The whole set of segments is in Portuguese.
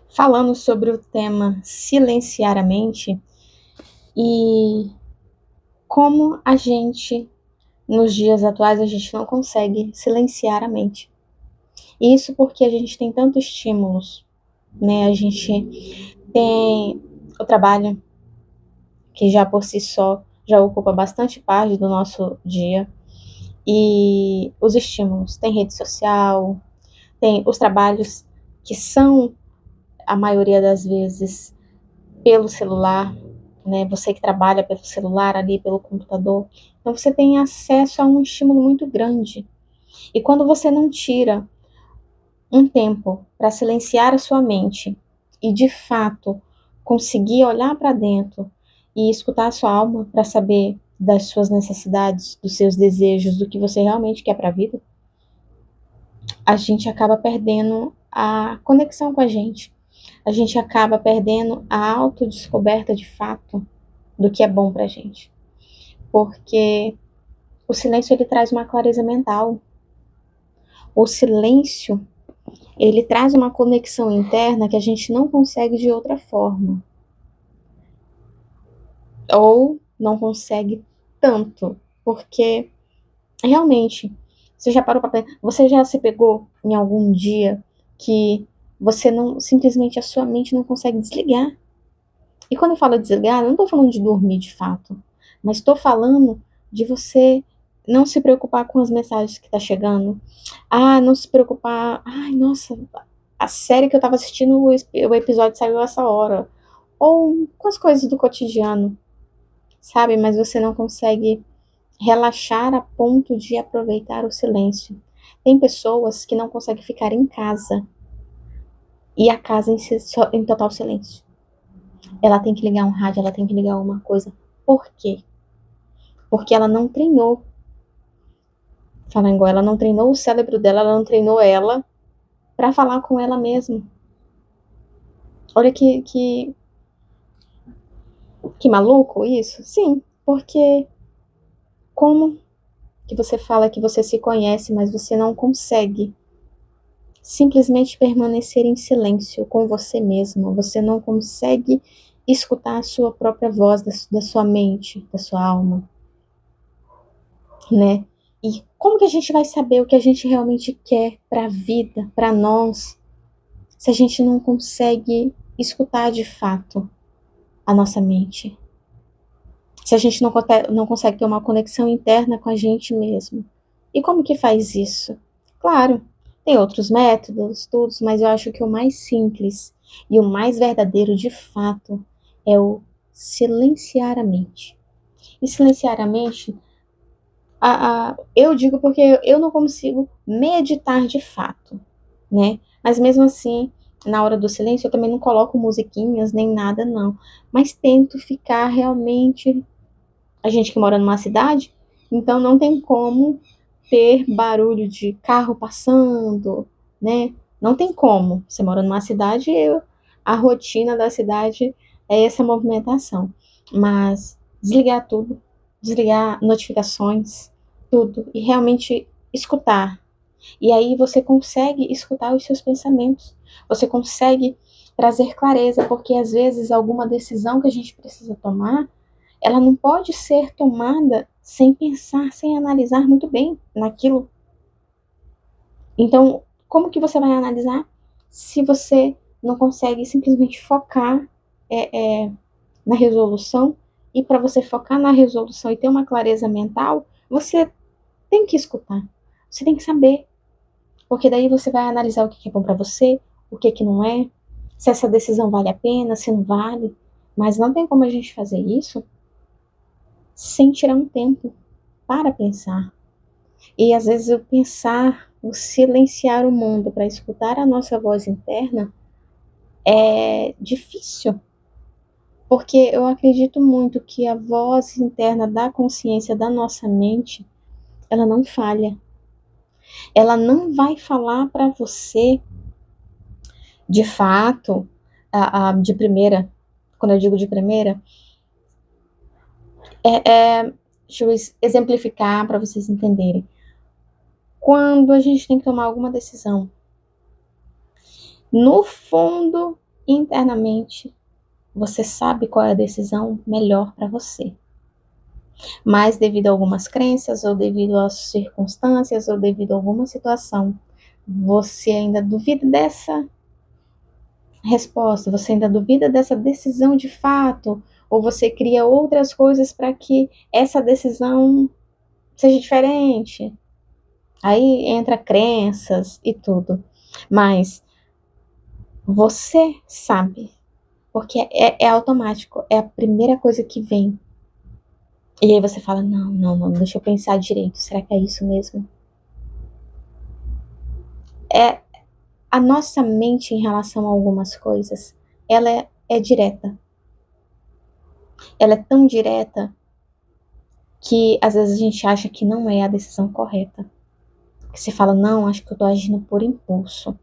falando sobre o tema silenciar a mente e como nos dias atuais, a gente não consegue silenciar a mente. Isso porque a gente tem tantos estímulos, né? A gente tem o trabalho, que já por si só já ocupa bastante parte do nosso dia, e os estímulos. Tem rede social, tem os trabalhos que são, a maioria das vezes, pelo celular, né? Você que trabalha pelo celular ali, pelo computador. Então você tem acesso a um estímulo muito grande. E quando você não tira um tempo para silenciar a sua mente e de fato conseguir olhar para dentro e escutar a sua alma para saber das suas necessidades, dos seus desejos, do que você realmente quer para a vida, a gente acaba perdendo a conexão com a gente. A gente acaba perdendo a autodescoberta de fato do que é bom pra gente. Porque o silêncio ele traz uma clareza mental. O silêncio, ele traz uma conexão interna que a gente não consegue de outra forma. Ou não consegue tanto, porque realmente, você já parou para pensar, você já se pegou em algum dia que você não, simplesmente a sua mente não consegue desligar? E quando eu falo desligar, eu não estou falando de dormir de fato, mas estou falando de você não se preocupar com as mensagens que tá chegando. Ah, não se preocupar. Ai, nossa, a série que eu estava assistindo, o episódio saiu essa hora. Ou com as coisas do cotidiano, sabe? Mas você não consegue relaxar a ponto de aproveitar o silêncio. Tem pessoas que não conseguem ficar em casa e a casa em total silêncio. Ela tem que ligar um rádio, ela tem que ligar uma coisa. Por quê? Porque ela não treinou. Falando igual, ela não treinou o cérebro dela, ela não treinou ela para falar com ela mesma. Olha que maluco isso? Sim, porque como que você fala que você se conhece, mas você não consegue simplesmente permanecer em silêncio com você mesmo? Você não consegue escutar a sua própria voz, da sua mente, da sua alma, né? E como que a gente vai saber o que a gente realmente quer para a vida, para nós, se a gente não consegue escutar de fato a nossa mente? Se a gente não consegue ter uma conexão interna com a gente mesmo? E como que faz isso? Claro, tem outros métodos, estudos, mas eu acho que o mais simples e o mais verdadeiro de fato é o silenciar a mente. E silenciar a mente, eu digo porque eu não consigo meditar de fato, né? Mas mesmo assim, na hora do silêncio, eu também não coloco musiquinhas nem nada, não. Mas tento ficar realmente. A gente que mora numa cidade, então não tem como ter barulho de carro passando, né? Não tem como. Você mora numa cidade, a rotina da cidade é essa movimentação. Mas desligar tudo, desligar notificações, tudo, e realmente escutar. E aí você consegue escutar os seus pensamentos. Você consegue trazer clareza, porque às vezes alguma decisão que a gente precisa tomar, ela não pode ser tomada sem pensar, sem analisar muito bem naquilo. Então, como que você vai analisar se você não consegue simplesmente focar é, é, na resolução? E para você focar na resolução e ter uma clareza mental, você tem que escutar. Você tem que saber, porque daí você vai analisar o que é bom para você, o que não é, se essa decisão vale a pena, se não vale. Mas não tem como a gente fazer isso sem tirar um tempo para pensar. E às vezes o pensar, o silenciar o mundo para escutar a nossa voz interna é difícil, porque eu acredito muito que a voz interna da consciência da nossa mente, ela não falha. Ela não vai falar para você de fato, de primeira. Quando eu digo de primeira, deixa eu exemplificar para vocês entenderem. Quando a gente tem que tomar alguma decisão, no fundo internamente você sabe qual é a decisão melhor para você. Mas devido a algumas crenças, ou devido às circunstâncias, ou devido a alguma situação, você ainda duvida dessa resposta, você ainda duvida dessa decisão de fato, ou você cria outras coisas para que essa decisão seja diferente. Aí entra crenças e tudo. Mas você sabe, porque é automático, é a primeira coisa que vem. E aí você fala, não, deixa eu pensar direito, será que é isso mesmo? A nossa mente em relação a algumas coisas, ela é direta. Ela é tão direta que às vezes a gente acha que não é a decisão correta. Que você fala, não, acho que eu tô agindo por impulso,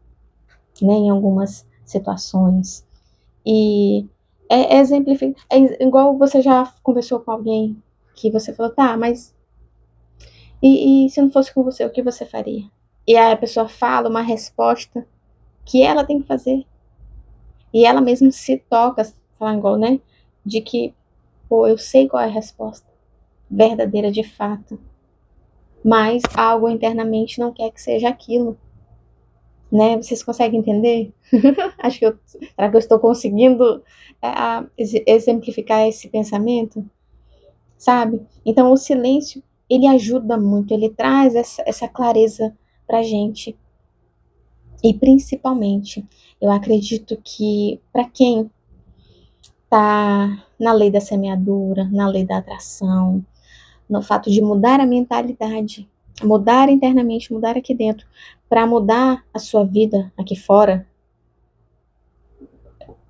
né, em algumas situações. E é igual você já conversou com alguém que você falou, tá, mas e se não fosse com você, o que você faria? E aí a pessoa fala uma resposta que ela tem que fazer. E ela mesma se toca, fala igual, né? De que, pô, eu sei qual é a resposta verdadeira de fato. Mas algo internamente não quer que seja aquilo. Né? Vocês conseguem entender? Acho que será que eu estou conseguindo exemplificar esse pensamento? Sabe? Então, o silêncio, ele ajuda muito, ele traz essa clareza pra gente. E, principalmente, eu acredito que para quem tá na lei da semeadura, na lei da atração, no fato de mudar a mentalidade, mudar internamente, mudar aqui dentro, para mudar a sua vida aqui fora,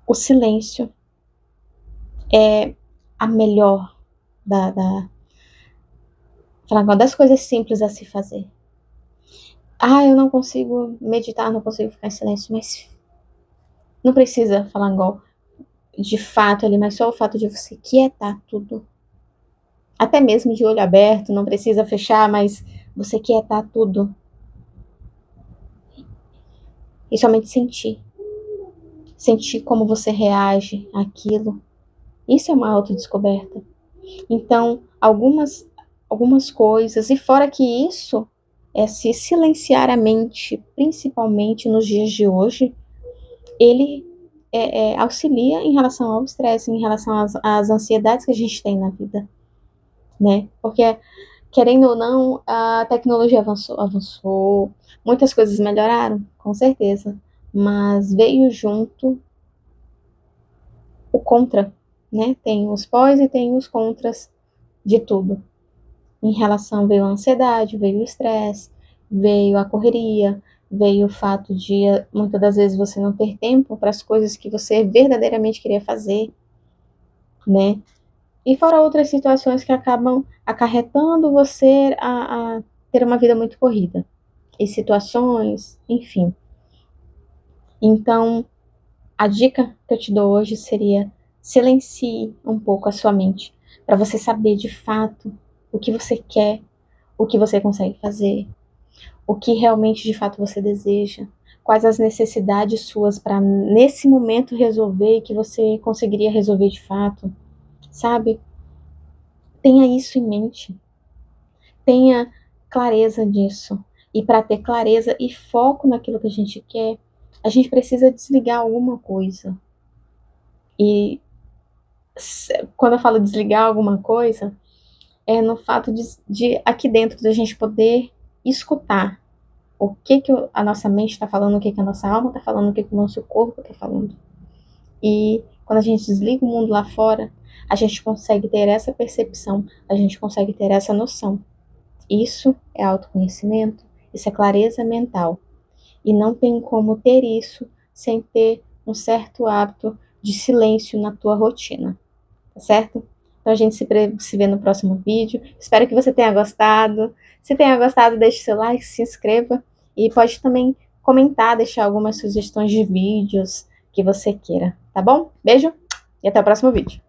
o silêncio é a melhor das coisas simples a se fazer. Eu não consigo meditar, não consigo ficar em silêncio, mas não precisa falar igual de fato ali, mas só o fato de você quietar tudo. Até mesmo de olho aberto, não precisa fechar, mas você quietar tudo. E somente sentir. Sentir como você reage àquilo. Isso é uma autodescoberta. Então, algumas coisas, e fora que isso, é se silenciar a mente, principalmente nos dias de hoje, ele auxilia em relação ao estresse, em relação às ansiedades que a gente tem na vida, né? Porque, querendo ou não, a tecnologia avançou, muitas coisas melhoraram, com certeza, mas veio junto o contra, né? Tem os pós e tem os contras de tudo. Em relação, veio a ansiedade, veio o estresse, veio a correria, veio o fato de muitas das vezes você não ter tempo para as coisas que você verdadeiramente queria fazer, né? E fora outras situações que acabam acarretando você a ter uma vida muito corrida. E situações, enfim. Então, a dica que eu te dou hoje seria: silencie um pouco a sua mente, para você saber de fato o que você quer, o que você consegue fazer, o que realmente de fato você deseja, quais as necessidades suas para nesse momento resolver e que você conseguiria resolver de fato, sabe? Tenha isso em mente, tenha clareza disso. E para ter clareza e foco naquilo que a gente quer, a gente precisa desligar alguma coisa. E quando eu falo desligar alguma coisa, é no fato de aqui dentro da gente poder escutar o que a nossa mente está falando, o que a nossa alma está falando, o que o nosso corpo está falando. E quando a gente desliga o mundo lá fora, a gente consegue ter essa percepção, a gente consegue ter essa noção. Isso é autoconhecimento, isso é clareza mental. E não tem como ter isso sem ter um certo hábito de silêncio na tua rotina, tá certo? Então a gente se vê no próximo vídeo. Espero que você tenha gostado. Se tenha gostado, deixe seu like, se inscreva e pode também comentar, deixar algumas sugestões de vídeos que você queira, tá bom? Beijo e até o próximo vídeo.